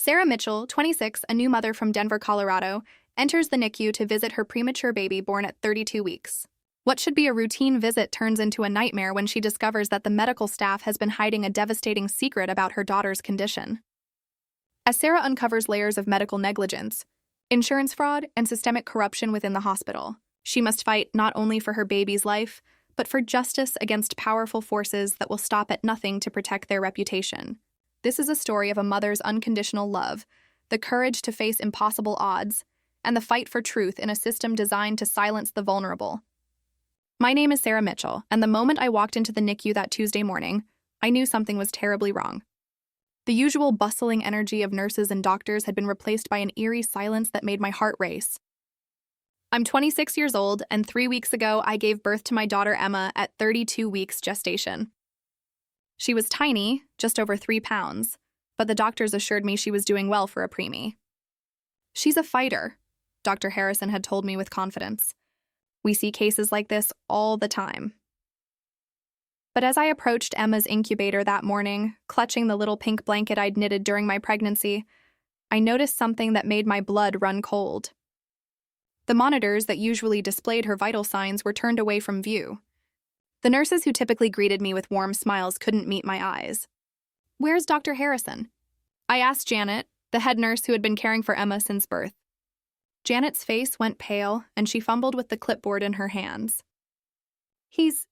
Sarah Mitchell, 26, a new mother from Denver, Colorado, enters the NICU to visit her premature baby born at 32 weeks. What should be a routine visit turns into a nightmare when she discovers that the medical staff has been hiding a devastating secret about her daughter's condition. As Sarah uncovers layers of medical negligence, insurance fraud, and systemic corruption within the hospital, she must fight not only for her baby's life, but for justice against powerful forces that will stop at nothing to protect their reputation. This is a story of a mother's unconditional love, the courage to face impossible odds, and the fight for truth in a system designed to silence the vulnerable. My name is Sarah Mitchell, and the moment I walked into the NICU that Tuesday morning, I knew something was terribly wrong. The usual bustling energy of nurses and doctors had been replaced by an eerie silence that made my heart race. I'm 26 years old, and 3 weeks ago I gave birth to my daughter Emma at 32 weeks gestation. She was tiny, just over 3 pounds, but the doctors assured me she was doing well for a preemie. She's a fighter, Dr. Harrison had told me with confidence. We see cases like this all the time. But as I approached Emma's incubator that morning, clutching the little pink blanket I'd knitted during my pregnancy, I noticed something that made my blood run cold. The monitors that usually displayed her vital signs were turned away from view. The nurses who typically greeted me with warm smiles couldn't meet my eyes. "Where's Dr. Harrison?" I asked Janet, the head nurse who had been caring for Emma since birth. Janet's face went pale, and she fumbled with the clipboard in her hands. He's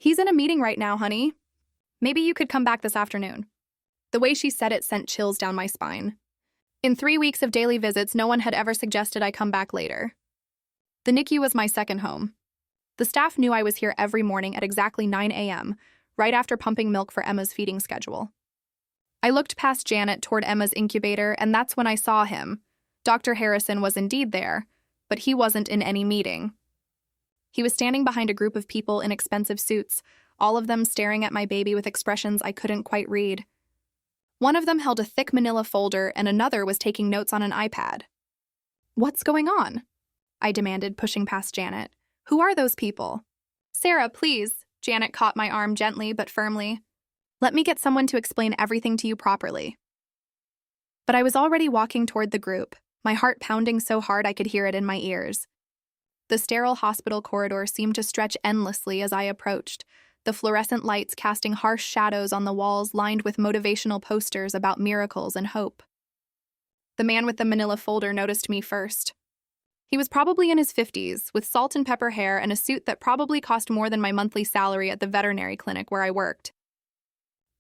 in a meeting right now, honey. Maybe you could come back this afternoon." The way she said it sent chills down my spine. In 3 weeks of daily visits, no one had ever suggested I come back later. The NICU was my second home. The staff knew I was here every morning at exactly 9 a.m., right after pumping milk for Emma's feeding schedule. I looked past Janet toward Emma's incubator, and that's when I saw him. Dr. Harrison was indeed there, but he wasn't in any meeting. He was standing behind a group of people in expensive suits, all of them staring at my baby with expressions I couldn't quite read. One of them held a thick manila folder, and another was taking notes on an iPad. "What's going on?" I demanded, pushing past Janet. "Who are those people?" "Sarah, please." Janet caught my arm gently but firmly. "Let me get someone to explain everything to you properly." But I was already walking toward the group, my heart pounding so hard I could hear it in my ears. The sterile hospital corridor seemed to stretch endlessly as I approached, the fluorescent lights casting harsh shadows on the walls lined with motivational posters about miracles and hope. The man with the manila folder noticed me first. He was probably in his 50s, with salt and pepper hair and a suit that probably cost more than my monthly salary at the veterinary clinic where I worked.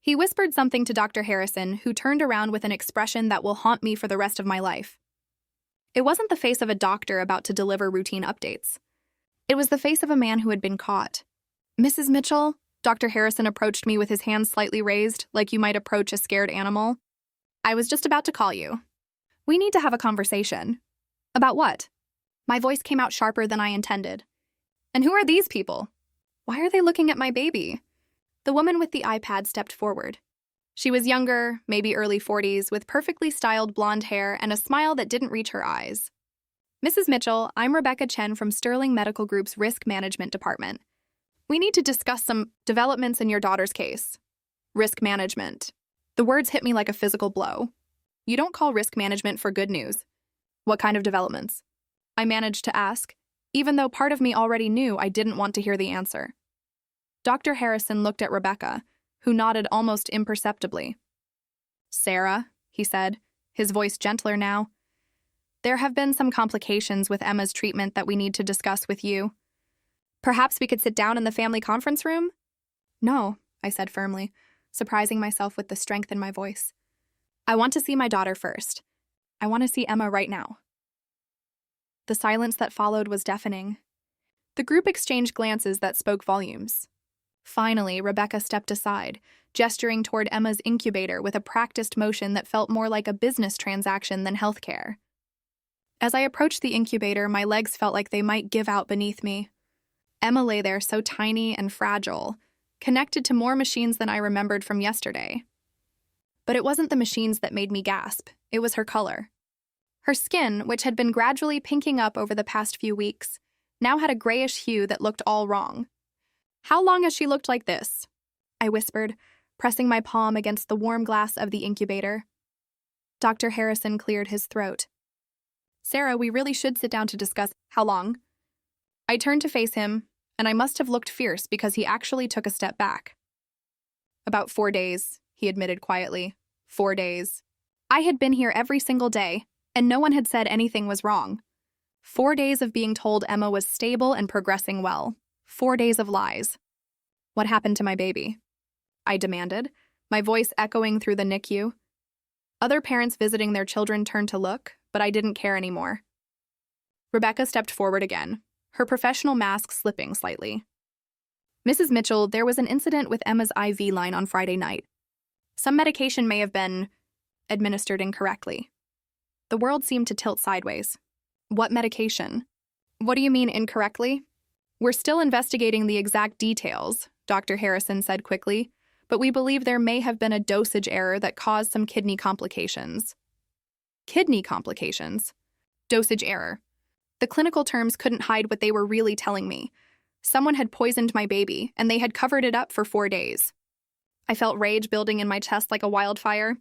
He whispered something to Dr. Harrison, who turned around with an expression that will haunt me for the rest of my life. It wasn't the face of a doctor about to deliver routine updates. It was the face of a man who had been caught. "Mrs. Mitchell?" Dr. Harrison approached me with his hands slightly raised, like you might approach a scared animal. "I was just about to call you. We need to have a conversation." "About what?" My voice came out sharper than I intended. "And who are these people? Why are they looking at my baby?" The woman with the iPad stepped forward. She was younger, maybe early 40s, with perfectly styled blonde hair and a smile that didn't reach her eyes. "Mrs. Mitchell, I'm Rebecca Chen from Sterling Medical Group's Risk Management Department. We need to discuss some developments in your daughter's case." Risk management. The words hit me like a physical blow. You don't call risk management for good news. "What kind of developments?" I managed to ask, even though part of me already knew I didn't want to hear the answer. Dr. Harrison looked at Rebecca, who nodded almost imperceptibly. "Sarah," he said, his voice gentler now, "there have been some complications with Emma's treatment that we need to discuss with you. Perhaps we could sit down in the family conference room?" "No," I said firmly, surprising myself with the strength in my voice. "I want to see my daughter first. I want to see Emma right now." The silence that followed was deafening. The group exchanged glances that spoke volumes. Finally, Rebecca stepped aside, gesturing toward Emma's incubator with a practiced motion that felt more like a business transaction than healthcare. As I approached the incubator, my legs felt like they might give out beneath me. Emma lay there so tiny and fragile, connected to more machines than I remembered from yesterday. But it wasn't the machines that made me gasp, it was her color. Her skin, which had been gradually pinking up over the past few weeks, now had a grayish hue that looked all wrong. "How long has she looked like this?" I whispered, pressing my palm against the warm glass of the incubator. Dr. Harrison cleared his throat. Sarah, we really should sit down to discuss how long. I turned to face him, and I must have looked fierce because he actually took a step back. About 4 days, he admitted quietly. 4 days. I had been here every single day, and no one had said anything was wrong. 4 days of being told Emma was stable and progressing well. 4 days of lies. What happened to my baby? I demanded, my voice echoing through the NICU. Other parents visiting their children turned to look, but I didn't care anymore. Rebecca stepped forward again, her professional mask slipping slightly. Mrs. Mitchell, there was an incident with Emma's IV line on Friday night. Some medication may have been administered incorrectly. The world seemed to tilt sideways. What medication? What do you mean incorrectly? We're still investigating the exact details, Dr. Harrison said quickly, but we believe there may have been a dosage error that caused some kidney complications. Kidney complications? Dosage error. The clinical terms couldn't hide what they were really telling me. Someone had poisoned my baby, and they had covered it up for 4 days. I felt rage building in my chest like a wildfire.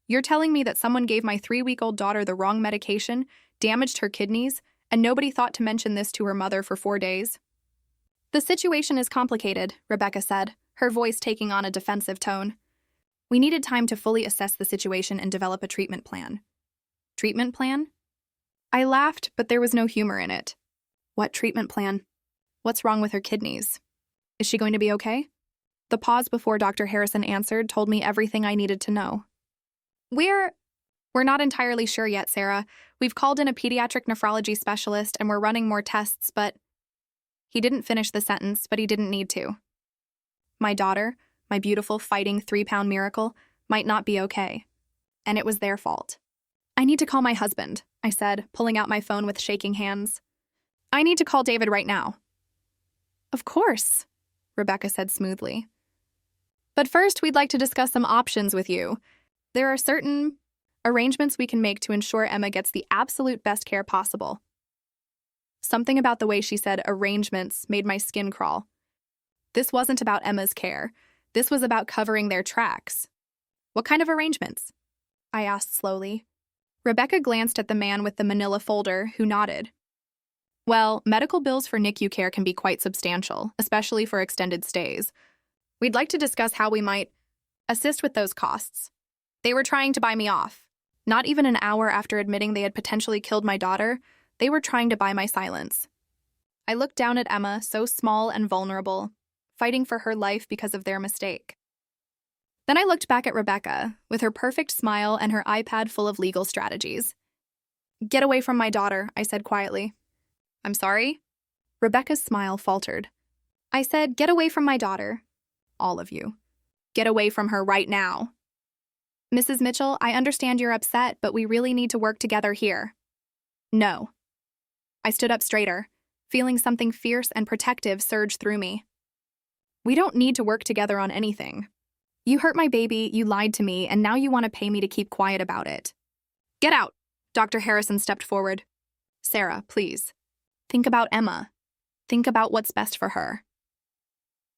You're telling me that someone gave my 3-week-old daughter the wrong medication, damaged her kidneys, and nobody thought to mention this to her mother for 4 days? The situation is complicated, Rebecca said, her voice taking on a defensive tone. We needed time to fully assess the situation and develop a treatment plan. Treatment plan? I laughed, but there was no humor in it. What treatment plan? What's wrong with her kidneys? Is she going to be okay? The pause before Dr. Harrison answered told me everything I needed to know. We're not entirely sure yet, Sarah. We've called in a pediatric nephrology specialist and we're running more tests, but... He didn't finish the sentence, but he didn't need to. My daughter, my beautiful fighting 3-pound miracle, might not be okay. And it was their fault. I need to call my husband, I said, pulling out my phone with shaking hands. I need to call David right now. Of course, Rebecca said smoothly. But first, we'd like to discuss some options with you. There are certain arrangements we can make to ensure Emma gets the absolute best care possible. Something about the way she said arrangements made my skin crawl. This wasn't about Emma's care. This was about covering their tracks. What kind of arrangements? I asked slowly. Rebecca glanced at the man with the manila folder, who nodded. Well, medical bills for NICU care can be quite substantial, especially for extended stays. We'd like to discuss how we might assist with those costs. They were trying to buy me off. Not even an hour after admitting they had potentially killed my daughter, they were trying to buy my silence. I looked down at Emma, so small and vulnerable, fighting for her life because of their mistake. Then I looked back at Rebecca, with her perfect smile and her iPad full of legal strategies. Get away from my daughter, I said quietly. I'm sorry? Rebecca's smile faltered. I said, get away from my daughter. All of you. Get away from her right now. Mrs. Mitchell, I understand you're upset, but we really need to work together here. No. I stood up straighter, feeling something fierce and protective surge through me. We don't need to work together on anything. You hurt my baby, you lied to me, and now you want to pay me to keep quiet about it. Get out! Dr. Harrison stepped forward. Sarah, please. Think about Emma. Think about what's best for her.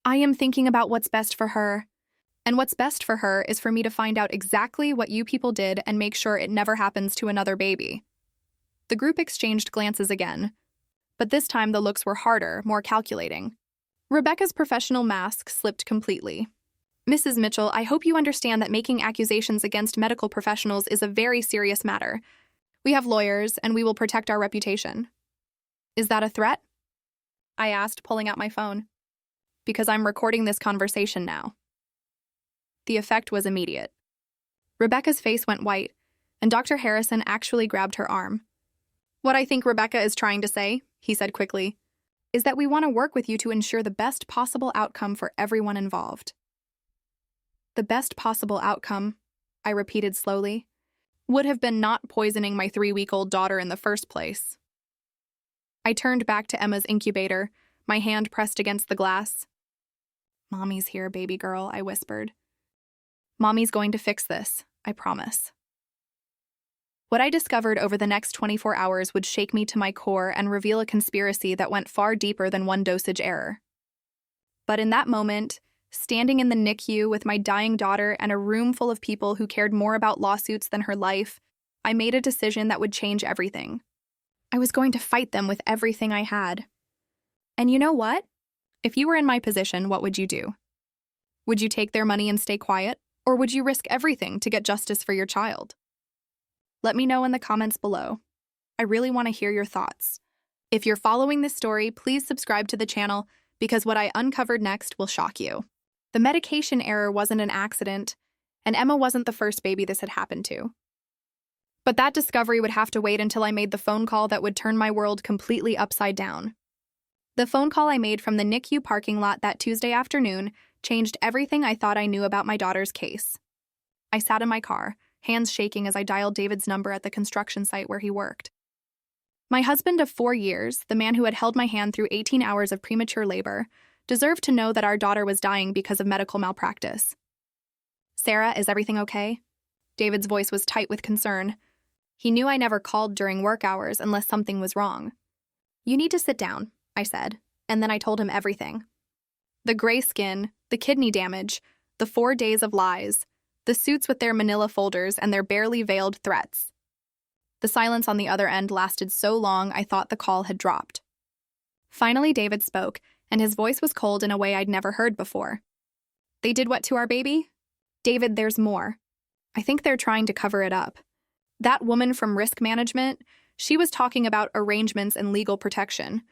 I am thinking about what's best for her. And what's best for her is for me to find out exactly what you people did and make sure it never happens to another baby. The group exchanged glances again, but this time the looks were harder, more calculating. Rebecca's professional mask slipped completely. Mrs. Mitchell, I hope you understand that making accusations against medical professionals is a very serious matter. We have lawyers, and we will protect our reputation. Is that a threat? I asked, pulling out my phone. Because I'm recording this conversation now. The effect was immediate. Rebecca's face went white, and Dr. Harrison actually grabbed her arm. What I think Rebecca is trying to say, he said quickly, is that we want to work with you to ensure the best possible outcome for everyone involved. The best possible outcome, I repeated slowly, would have been not poisoning my 3-week-old daughter in the first place. I turned back to Emma's incubator, my hand pressed against the glass. Mommy's here, baby girl, I whispered. Mommy's going to fix this, I promise. What I discovered over the next 24 hours would shake me to my core and reveal a conspiracy that went far deeper than one dosage error. But in that moment, standing in the NICU with my dying daughter and a room full of people who cared more about lawsuits than her life, I made a decision that would change everything. I was going to fight them with everything I had. And you know what? If you were in my position, what would you do? Would you take their money and stay quiet, or would you risk everything to get justice for your child? Let me know in the comments below. I really want to hear your thoughts. If you're following this story, please subscribe to the channel because what I uncovered next will shock you. The medication error wasn't an accident, and Emma wasn't the first baby this had happened to. But that discovery would have to wait until I made the phone call that would turn my world completely upside down. The phone call I made from the NICU parking lot that Tuesday afternoon changed everything I thought I knew about my daughter's case. I sat in my car, hands shaking as I dialed David's number at the construction site where he worked. My husband of 4 years, the man who had held my hand through 18 hours of premature labor, deserved to know that our daughter was dying because of medical malpractice. "Sarah, is everything okay?" David's voice was tight with concern. He knew I never called during work hours unless something was wrong. "You need to sit down," I said, and then I told him everything. The gray skin, the kidney damage, the 4 days of lies, the suits with their manila folders and their barely veiled threats. The silence on the other end lasted so long I thought the call had dropped. Finally, David spoke, and his voice was cold in a way I'd never heard before. "They did what to our baby?" "David, there's more. I think they're trying to cover it up. That woman from risk management, she was talking about arrangements and legal protection.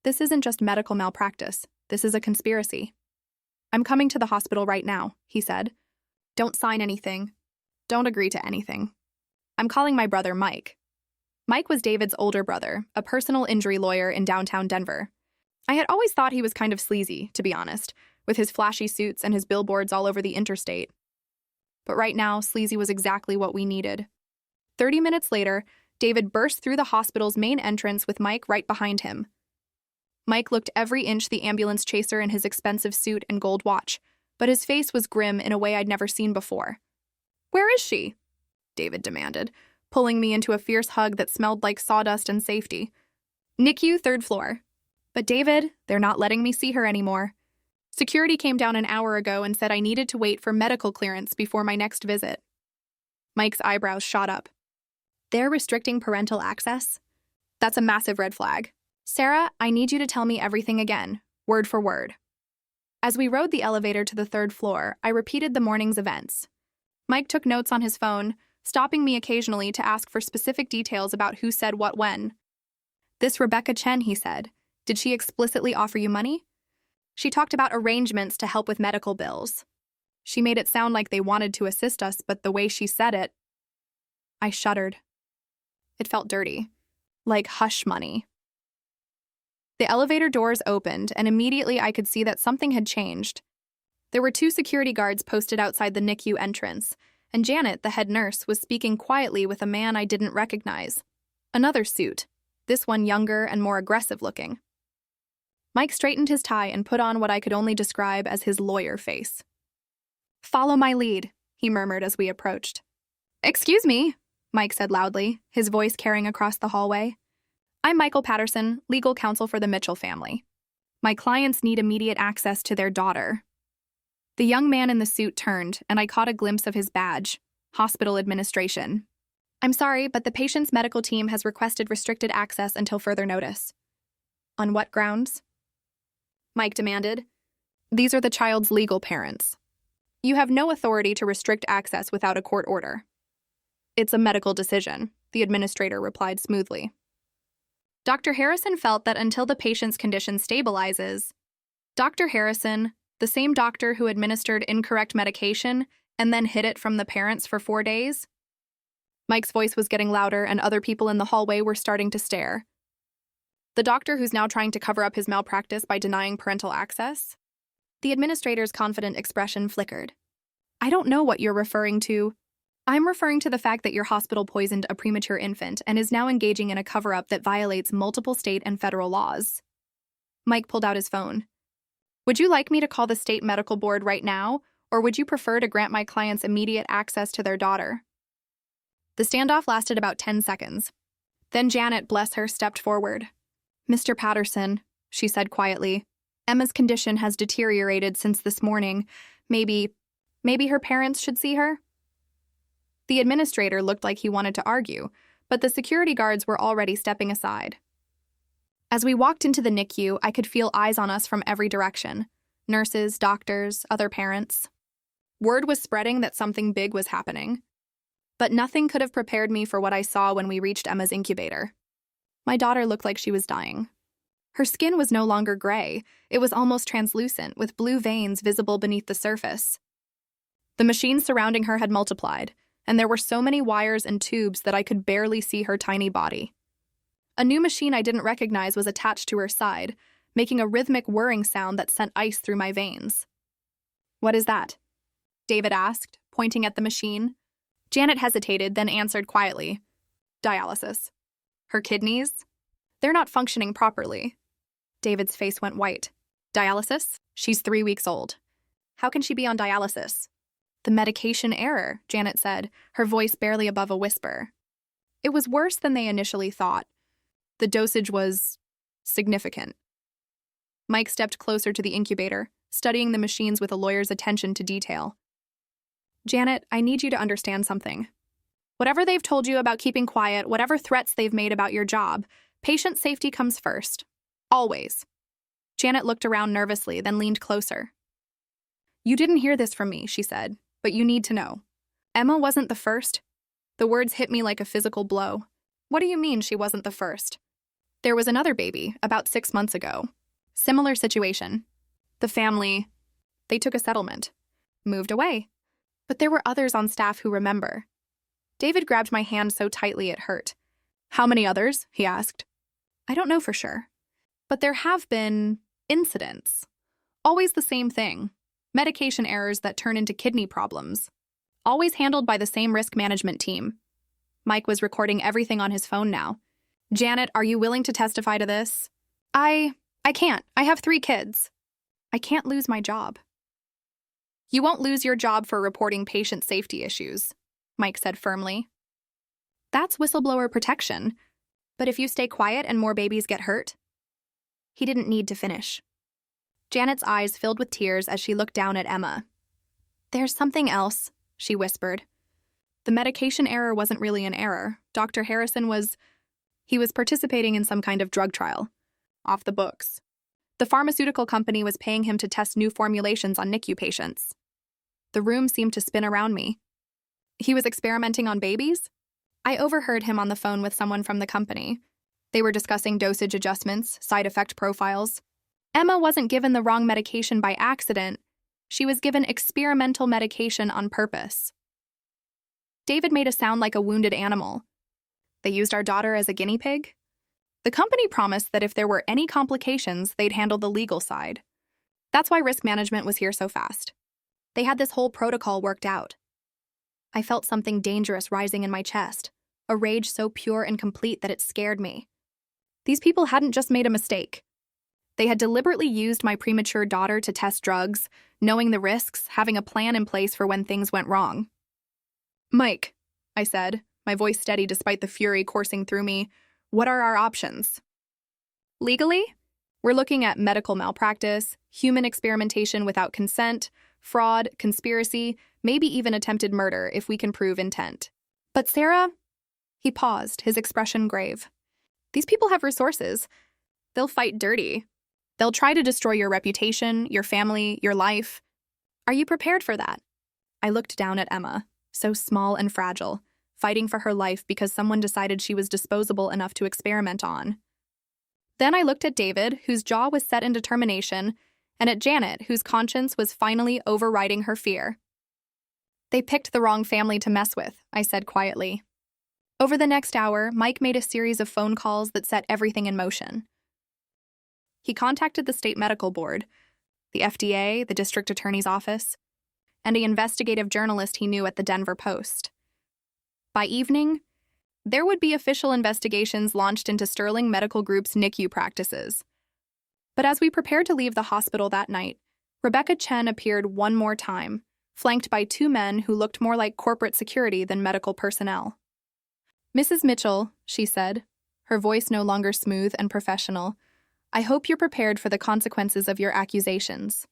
This isn't just medical malpractice. This is a conspiracy." "I'm coming to the hospital right now," he said. "Don't sign anything. Don't agree to anything. I'm calling my brother Mike." Mike was David's older brother, a personal injury lawyer in downtown Denver. I had always thought he was kind of sleazy, to be honest, with his flashy suits and his billboards all over the interstate. But right now, sleazy was exactly what we needed. 30 minutes later, David burst through the hospital's main entrance with Mike right behind him. Mike looked every inch the ambulance chaser in his expensive suit and gold watch, but his face was grim in a way I'd never seen before. "Where is she?" David demanded, pulling me into a fierce hug that smelled like sawdust and safety. "NICU, 3rd floor. But David, they're not letting me see her anymore. Security came down an hour ago and said I needed to wait for medical clearance before my next visit." Mike's eyebrows shot up. "They're restricting parental access? That's a massive red flag. Sarah, I need you to tell me everything again, word for word." As we rode the elevator to the 3rd floor, I repeated the morning's events. Mike took notes on his phone, stopping me occasionally to ask for specific details about who said what when. "This Rebecca Chen," he said. "Did she explicitly offer you money?" "She talked about arrangements to help with medical bills. She made it sound like they wanted to assist us, but the way she said it..." I shuddered. It felt dirty. Like hush money. The elevator doors opened, and immediately I could see that something had changed. There were 2 security guards posted outside the NICU entrance, and Janet, the head nurse, was speaking quietly with a man I didn't recognize. Another suit, this one younger and more aggressive looking. Mike straightened his tie and put on what I could only describe as his lawyer face. "Follow my lead," he murmured as we approached. "Excuse me," Mike said loudly, his voice carrying across the hallway. "I'm Michael Patterson, legal counsel for the Mitchell family. My clients need immediate access to their daughter." The young man in the suit turned, and I caught a glimpse of his badge, Hospital Administration. "I'm sorry, but the patient's medical team has requested restricted access until further notice." "On what grounds?" Mike demanded. "These are the child's legal parents. You have no authority to restrict access without a court order." "It's a medical decision," the administrator replied smoothly. Dr. Harrison felt that until the patient's condition stabilizes, Dr. Harrison, the same doctor who administered incorrect medication and then hid it from the parents for 4 days? Mike's voice was getting louder, and other people in the hallway were starting to stare. "The doctor who's now trying to cover up his malpractice by denying parental access?" The administrator's confident expression flickered. "I don't know what you're referring to. I'm referring to the fact that your hospital poisoned a premature infant and is now engaging in a cover-up that violates multiple state and federal laws." Mike pulled out his phone. "Would you like me to call the state medical board right now, or would you prefer to grant my clients immediate access to their daughter?" The standoff lasted about 10 seconds. Then Janet, bless her, stepped forward. "Mr. Patterson," she said quietly, Emma's condition has deteriorated since this morning. Maybe her parents should see her? The administrator looked like he wanted to argue, but the security guards were already stepping aside. As we walked into the NICU, I could feel eyes on us from every direction. Nurses, doctors, other parents. Word was spreading that something big was happening. But nothing could have prepared me for what I saw when we reached Emma's incubator. My daughter looked like she was dying. Her skin was no longer gray. It was almost translucent, with blue veins visible beneath the surface. The machines surrounding her had multiplied, and there were so many wires and tubes that I could barely see her tiny body. A new machine I didn't recognize was attached to her side, making a rhythmic whirring sound that sent ice through my veins. "What is that?" David asked, pointing at the machine. Janet hesitated, then answered quietly. "Dialysis. Her kidneys? They're not functioning properly." David's face went white. "Dialysis? She's 3 weeks old. How can she be on dialysis?" "The medication error," Janet said, her voice barely above a whisper. It was worse than they initially thought. The dosage was significant. Mike stepped closer to the incubator, studying the machines with a lawyer's attention to detail. "Janet, I need you to understand something. Whatever they've told you about keeping quiet, whatever threats they've made about your job, patient safety comes first. Always." Janet looked around nervously, then leaned closer. "You didn't hear this from me," she said, "but you need to know. Emma wasn't the first." The words hit me like a physical blow. "What do you mean she wasn't the first?" "There was another baby, about 6 months ago. Similar situation. The family, they took a settlement. Moved away. But there were others on staff who remember." David grabbed my hand so tightly it hurt. "How many others?" he asked. "I don't know for sure. But there have been incidents. Always the same thing. Medication errors that turn into kidney problems. Always handled by the same risk management team." Mike was recording everything on his phone now. "Janet, are you willing to testify to this?" I can't. I have 3 kids. I can't lose my job." "You won't lose your job for reporting patient safety issues," Mike said firmly. "That's whistleblower protection. But if you stay quiet and more babies get hurt?" He didn't need to finish. Janet's eyes filled with tears as she looked down at Emma. "There's something else," she whispered. "The medication error wasn't really an error. Dr. Harrison was participating in some kind of drug trial. Off the books. The pharmaceutical company was paying him to test new formulations on NICU patients." The room seemed to spin around me. "He was experimenting on babies?" I overheard him on the phone with someone from the company. They were discussing dosage adjustments, side effect profiles. Emma wasn't given the wrong medication by accident. She was given experimental medication on purpose. David made a sound like a wounded animal. "They used our daughter as a guinea pig?" "The company promised that if there were any complications, they'd handle the legal side. That's why risk management was here so fast. They had this whole protocol worked out." I felt something dangerous rising in my chest, a rage so pure and complete that it scared me. These people hadn't just made a mistake. They had deliberately used my premature daughter to test drugs, knowing the risks, having a plan in place for when things went wrong. "Mike," I said, my voice steady despite the fury coursing through me, "what are our options?" "Legally, we're looking at medical malpractice, human experimentation without consent, fraud, conspiracy, maybe even attempted murder if we can prove intent. But Sarah," he paused, his expression grave. "These people have resources. They'll fight dirty. They'll try to destroy your reputation, your family, your life. Are you prepared for that?" I looked down at Emma, so small and fragile, fighting for her life because someone decided she was disposable enough to experiment on. Then I looked at David, whose jaw was set in determination, and at Janet, whose conscience was finally overriding her fear. "They picked the wrong family to mess with," I said quietly. Over the next hour, Mike made a series of phone calls that set everything in motion. He contacted the state medical board, the FDA, the district attorney's office, and an investigative journalist he knew at the Denver Post. By evening, there would be official investigations launched into Sterling Medical Group's NICU practices. But as we prepared to leave the hospital that night, Rebecca Chen appeared one more time, flanked by 2 men who looked more like corporate security than medical personnel. "Mrs. Mitchell," she said, her voice no longer smooth and professional, I hope you're prepared for the consequences of your accusations.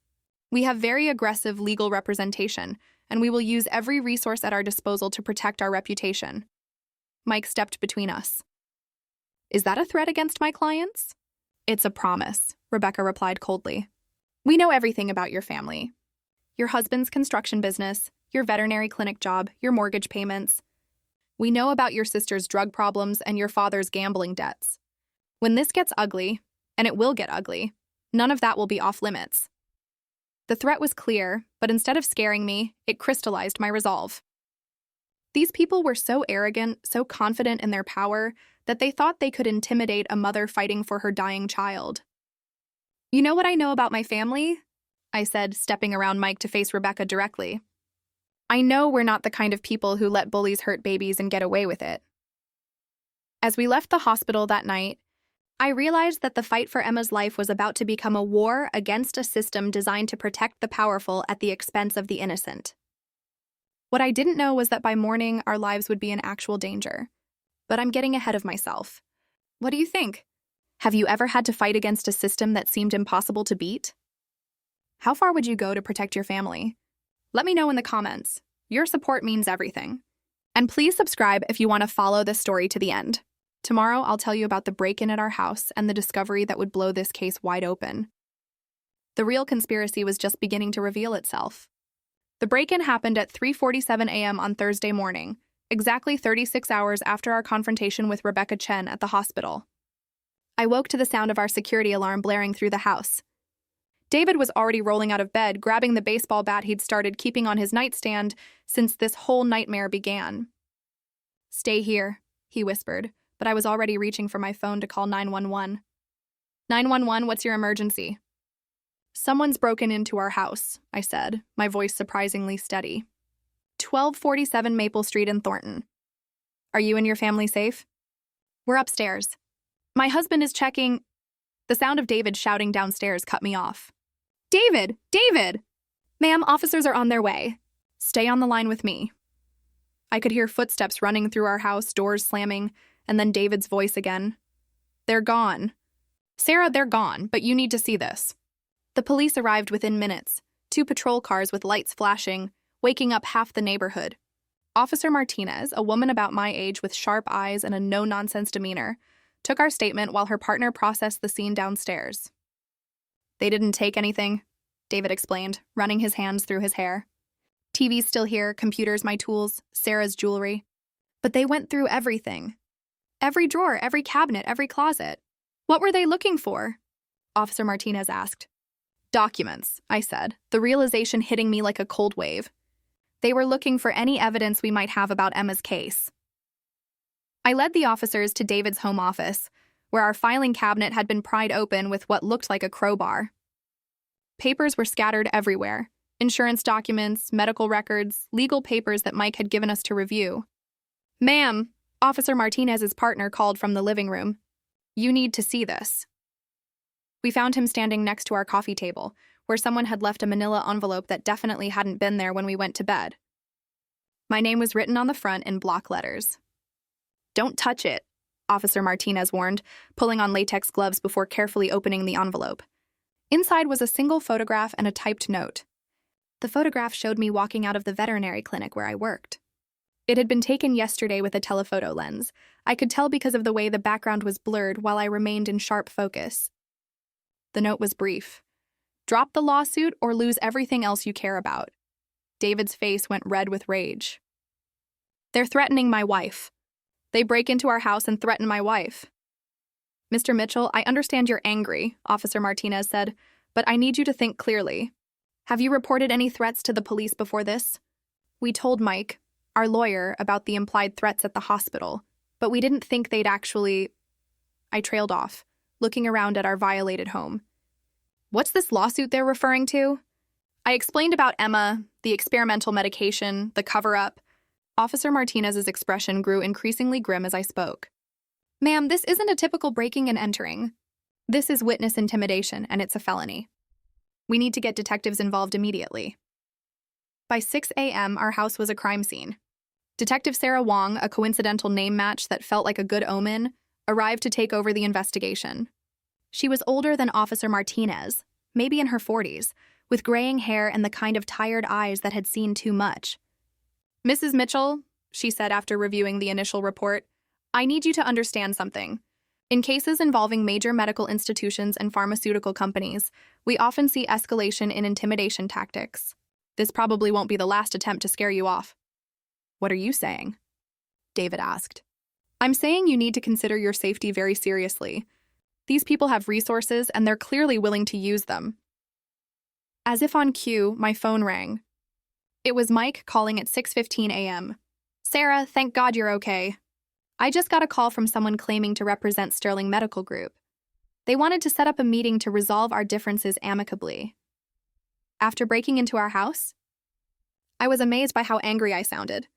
We have very aggressive legal representation, and we will use every resource at our disposal to protect our reputation. Mike stepped between us. Is that a threat against my clients? It's a promise, Rebecca replied coldly. We know everything about your family. Your husband's construction business, your veterinary clinic job, your mortgage payments. We know about your sister's drug problems and your father's gambling debts. When this gets ugly, and it will get ugly, none of that will be off limits. The threat was clear, but instead of scaring me, it crystallized my resolve. These people were so arrogant, so confident in their power, that they thought they could intimidate a mother fighting for her dying child. You know what I know about my family? I said, stepping around Mike to face Rebecca directly. I know we're not the kind of people who let bullies hurt babies and get away with it. As we left the hospital that night, I realized that the fight for Emma's life was about to become a war against a system designed to protect the powerful at the expense of the innocent. What I didn't know was that by morning, our lives would be in actual danger. But I'm getting ahead of myself. What do you think? Have you ever had to fight against a system that seemed impossible to beat? How far would you go to protect your family? Let me know in the comments. Your support means everything. And please subscribe if you want to follow this story to the end. Tomorrow, I'll tell you about the break-in at our house and the discovery that would blow this case wide open. The real conspiracy was just beginning to reveal itself. The break-in happened at 3:47 a.m. on Thursday morning, exactly 36 hours after our confrontation with Rebecca Chen at the hospital. I woke to the sound of our security alarm blaring through the house. David was already rolling out of bed, grabbing the baseball bat he'd started keeping on his nightstand since this whole nightmare began. Stay here, he whispered, but I was already reaching for my phone to call 911. 911, what's your emergency? Someone's broken into our house, I said, my voice surprisingly steady. 1247 Maple Street in Thornton. Are you and your family safe? We're upstairs. My husband is checking. The sound of David shouting downstairs cut me off. David! David! Ma'am, officers are on their way. Stay on the line with me. I could hear footsteps running through our house, doors slamming, and then David's voice again. They're gone. Sarah, they're gone, but you need to see this. The police arrived within minutes, 2 patrol cars with lights flashing, waking up half the neighborhood. Officer Martinez, a woman about my age with sharp eyes and a no-nonsense demeanor, took our statement while her partner processed the scene downstairs. They didn't take anything, David explained, running his hands through his hair. TV's still here, computers my tools, Sarah's jewelry. But they went through everything. Every drawer, every cabinet, every closet. What were they looking for? Officer Martinez asked. Documents, I said, the realization hitting me like a cold wave. They were looking for any evidence we might have about Emma's case. I led the officers to David's home office, where our filing cabinet had been pried open with what looked like a crowbar. Papers were scattered everywhere. Insurance documents, medical records, legal papers that Mike had given us to review. Ma'am, Officer Martinez's partner called from the living room. You need to see this. We found him standing next to our coffee table, where someone had left a manila envelope that definitely hadn't been there when we went to bed. My name was written on the front in block letters. Don't touch it, Officer Martinez warned, pulling on latex gloves before carefully opening the envelope. Inside was a single photograph and a typed note. The photograph showed me walking out of the veterinary clinic where I worked. It had been taken yesterday with a telephoto lens. I could tell because of the way the background was blurred while I remained in sharp focus. The note was brief. Drop the lawsuit or lose everything else you care about. David's face went red with rage. They're threatening my wife. They break into our house and threaten my wife. Mr. Mitchell, I understand you're angry, Officer Martinez said, but I need you to think clearly. Have you reported any threats to the police before this? We told Mike, our lawyer, about the implied threats at the hospital, but we didn't think they'd actually... I trailed off, looking around at our violated home. What's this lawsuit they're referring to? I explained about Emma, the experimental medication, the cover-up. Officer Martinez's expression grew increasingly grim as I spoke. Ma'am, this isn't a typical breaking and entering. This is witness intimidation, and it's a felony. We need to get detectives involved immediately. By 6 a.m., our house was a crime scene. Detective Sarah Wong, a coincidental name match that felt like a good omen, arrived to take over the investigation. She was older than Officer Martinez, maybe in her 40s, with graying hair and the kind of tired eyes that had seen too much. "Mrs. Mitchell," she said after reviewing the initial report, "I need you to understand something. In cases involving major medical institutions and pharmaceutical companies, we often see escalation in intimidation tactics. This probably won't be the last attempt to scare you off." "What are you saying?" David asked. "I'm saying you need to consider your safety very seriously. These people have resources, and they're clearly willing to use them." As if on cue, my phone rang. It was Mike calling at 6:15 a.m. "Sarah, thank God you're okay. I just got a call from someone claiming to represent Sterling Medical Group. They wanted to set up a meeting to resolve our differences amicably." "After breaking into our house?" I was amazed by how angry I sounded.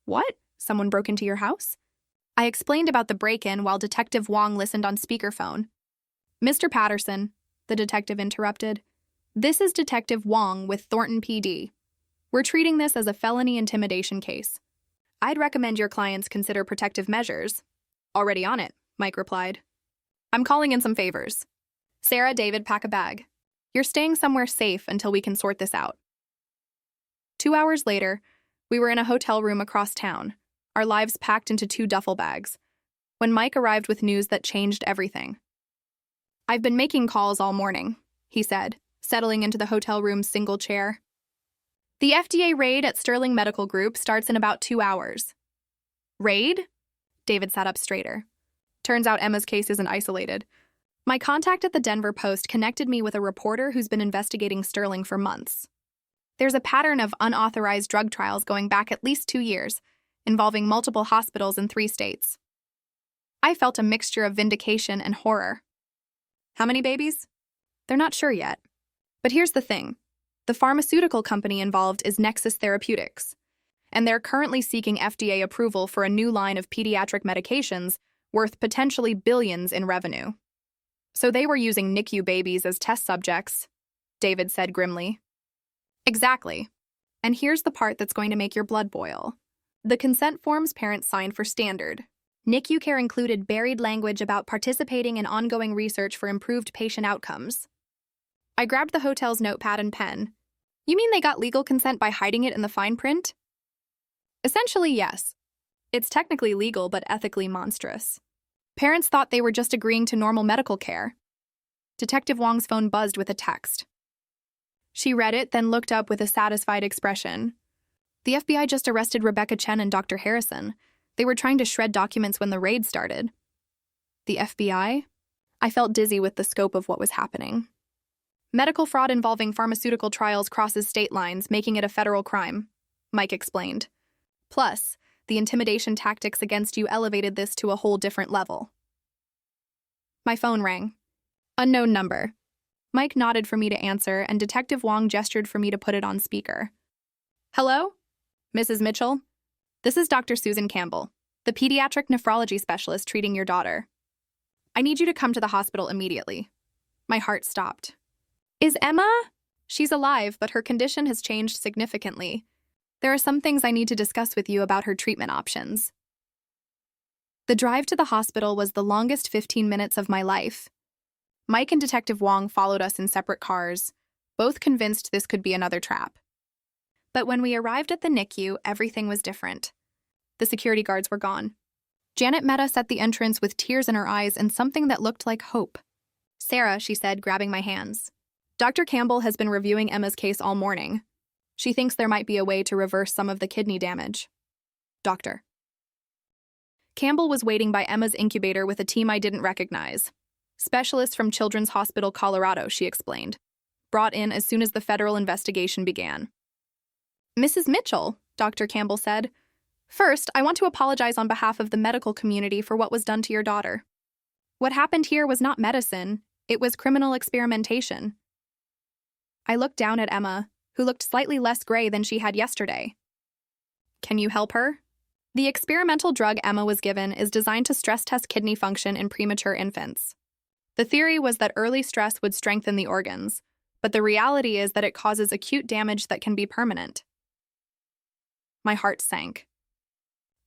"What? Someone broke into your house?" I explained about the break-in while Detective Wong listened on speakerphone. "Mr. Patterson," the detective interrupted, "this is Detective Wong with Thornton PD. We're treating this as a felony intimidation case. I'd recommend your clients consider protective measures." "Already on it," Mike replied. "I'm calling in some favors. Sarah, David, pack a bag. You're staying somewhere safe until we can sort this out." 2 hours later, we were in a hotel room across town, our lives packed into 2 duffel bags, when Mike arrived with news that changed everything. "I've been making calls all morning," he said, settling into the hotel room's single chair. "The FDA raid at Sterling Medical Group starts in about 2 hours. "Raid?" David sat up straighter. "Turns out Emma's case isn't isolated. My contact at the Denver Post connected me with a reporter who's been investigating Sterling for months. There's a pattern of unauthorized drug trials going back at least 2 years, involving multiple hospitals in 3 states. I felt a mixture of vindication and horror. How many babies? They're not sure yet. But here's the thing. The pharmaceutical company involved is Nexus Therapeutics, and they're currently seeking FDA approval for a new line of pediatric medications worth potentially billions in revenue. So they were using NICU babies as test subjects," David said grimly. "Exactly. And here's the part that's going to make your blood boil. The consent forms parents signed for standard. NICU care included buried language about participating in ongoing research for improved patient outcomes." I grabbed the hotel's notepad and pen. "You mean they got legal consent by hiding it in the fine print?" "Essentially, yes. It's technically legal, but ethically monstrous. Parents thought they were just agreeing to normal medical care." Detective Wong's phone buzzed with a text. She read it, then looked up with a satisfied expression. "The FBI just arrested Rebecca Chen and Dr. Harrison. They were trying to shred documents when the raid started." "The FBI?" I felt dizzy with the scope of what was happening. "Medical fraud involving pharmaceutical trials crosses state lines, making it a federal crime," Mike explained. "Plus, the intimidation tactics against you elevated this to a whole different level." My phone rang. Unknown number. Mike nodded for me to answer, and Detective Wong gestured for me to put it on speaker. "Hello? Mrs. Mitchell? This is Dr. Susan Campbell, the pediatric nephrology specialist treating your daughter. I need you to come to the hospital immediately." My heart stopped. "Is Emma?" "She's alive, but her condition has changed significantly. There are some things I need to discuss with you about her treatment options." The drive to the hospital was the longest 15 minutes of my life. Mike and Detective Wong followed us in separate cars, both convinced this could be another trap. But when we arrived at the NICU, everything was different. The security guards were gone. Janet met us at the entrance with tears in her eyes and something that looked like hope. "Sarah," she said, grabbing my hands. "Dr. Campbell has been reviewing Emma's case all morning. She thinks there might be a way to reverse some of the kidney damage." "Doctor." Campbell was waiting by Emma's incubator with a team I didn't recognize. "Specialists from Children's Hospital Colorado," she explained. "Brought in as soon as the federal investigation began." "Mrs. Mitchell," Dr. Campbell said. "First, I want to apologize on behalf of the medical community for what was done to your daughter. What happened here was not medicine, it was criminal experimentation." I looked down at Emma, who looked slightly less gray than she had yesterday. "Can you help her?" The experimental drug Emma was given is designed to stress test kidney function in premature infants. The theory was that early stress would strengthen the organs, but the reality is that it causes acute damage that can be permanent. My heart sank.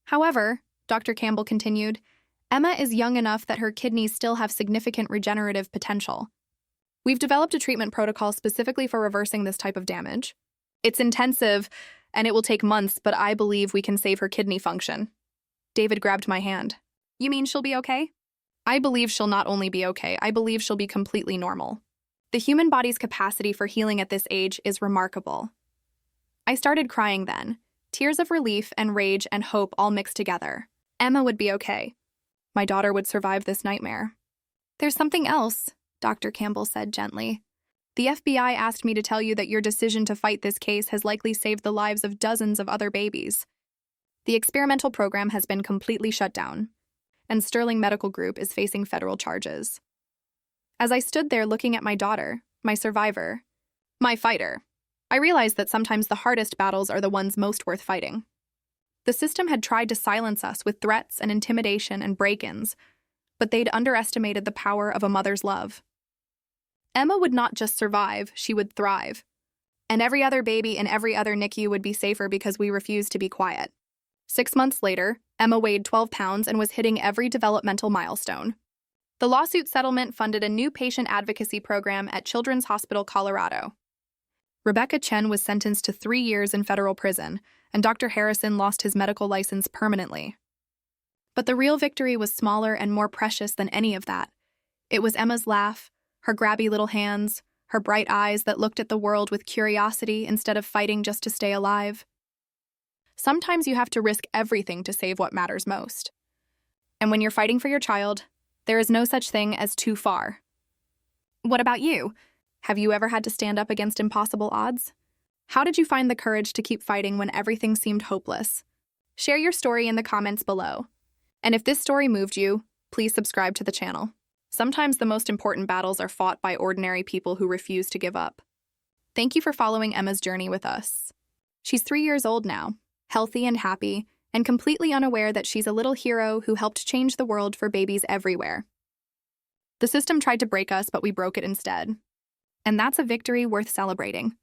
"However," Dr. Campbell continued, Emma is young enough that her kidneys still have significant regenerative potential. We've developed a treatment protocol specifically for reversing this type of damage. It's intensive, and it will take months, but I believe we can save her kidney function. David grabbed my hand. You mean she'll be okay? I believe she'll not only be okay, I believe she'll be completely normal. The human body's capacity for healing at this age is remarkable. I started crying then, tears of relief and rage and hope all mixed together. Emma would be okay. My daughter would survive this nightmare. There's something else, Dr. Campbell said gently. The FBI asked me to tell you that your decision to fight this case has likely saved the lives of dozens of other babies. The experimental program has been completely shut down, and Sterling Medical Group is facing federal charges. As I stood there looking at my daughter, my survivor, my fighter, I realized that sometimes the hardest battles are the ones most worth fighting. The system had tried to silence us with threats and intimidation and break-ins, but they'd underestimated the power of a mother's love. Emma would not just survive, she would thrive. And every other baby in every other NICU would be safer because we refused to be quiet. 6 months later, Emma weighed 12 pounds and was hitting every developmental milestone. The lawsuit settlement funded a new patient advocacy program at Children's Hospital Colorado. Rebecca Chen was sentenced to 3 years in federal prison, and Dr. Harrison lost his medical license permanently. But the real victory was smaller and more precious than any of that. It was Emma's laugh, her grabby little hands, her bright eyes that looked at the world with curiosity instead of fighting just to stay alive. Sometimes you have to risk everything to save what matters most. And when you're fighting for your child, there is no such thing as too far. What about you? Have you ever had to stand up against impossible odds? How did you find the courage to keep fighting when everything seemed hopeless? Share your story in the comments below. And if this story moved you, please subscribe to the channel. Sometimes the most important battles are fought by ordinary people who refuse to give up. Thank you for following Emma's journey with us. She's 3 years old now, healthy and happy, and completely unaware that she's a little hero who helped change the world for babies everywhere. The system tried to break us, but we broke it instead. And that's a victory worth celebrating.